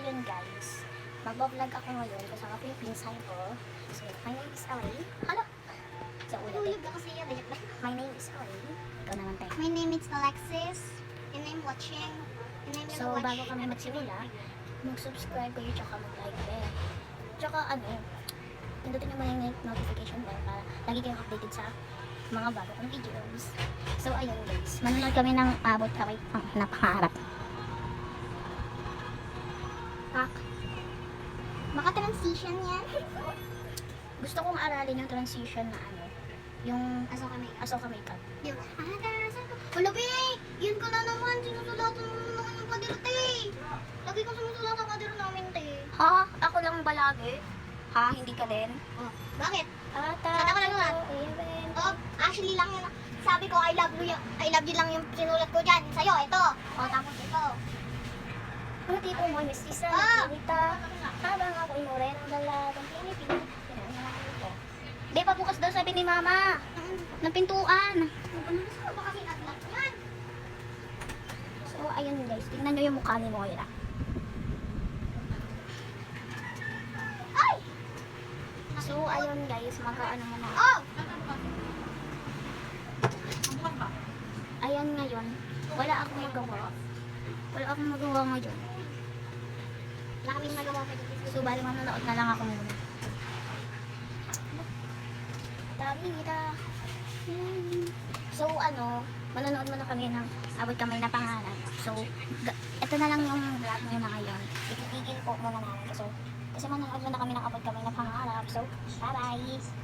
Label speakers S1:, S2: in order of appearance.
S1: ayun guys, magbablog ako ngayon kasama ko yung pinsan ko. So, my name is Away. Hala! Sa ulit eh.
S2: kasi yan.
S1: My name is Away. Ikaw naman tayo.
S2: My name is Alexis. And I'm watching. And I'm
S1: So, bago kami magsimula, mag-subscribe kayo tsaka mag-like eh. Tsaka ano, pindutin nyo muna yung notification bell para lagi kayong updated sa mga bago kong videos. So, ayun guys, manonood kami ng abot kaway pang napangarap. Pak.
S2: Baka transition yan.
S1: Gusto kong aralin yung transition na ano, yung Asoka makeup.
S2: Yung, saan ko? Wala be! Yun ko na naman. Sinusulatan mo naman yung kadiro, te. Lagi ko sinusulatan ang kadiro namin, te.
S1: Ha? Ako lang ba lagi? Ha? Hindi ka din?
S2: Oh, bakit?
S1: Ata.
S2: Sana ko lang naman. Oh, actually lang yun. Sabi ko, I love you lang yung sinulat ko dyan. Sa'yo, ito. Oh, tapos ito.
S1: Ang tipo mo, Miss Isa,
S2: Ah!
S1: Nagkita, habang ako'y mure ng dalagang Pilipino. Di pa bukas daw sabi ni Mama, ng pintuan.
S2: Ano ba kasi naglat yan?
S1: So, ayun guys, tingnan nyo yung mukha ni Moira.
S2: Ay!
S1: So, ayun guys, mag-ano muna.
S2: Oh!
S1: Ayan ngayon, wala akong magawa. Wala akong magawa ngayon.
S2: Wala kaming magawa pa dito.
S1: So, bali manonood na lang ako muna. Tabita. So, ano, manonood muna kami ng abot kamay na pangarap. So, ito na lang yung vlog muna ngayon. Itigil po muna namin. So, kasi manonood muna kami ng abot kamay na pangarap. So, bye-bye!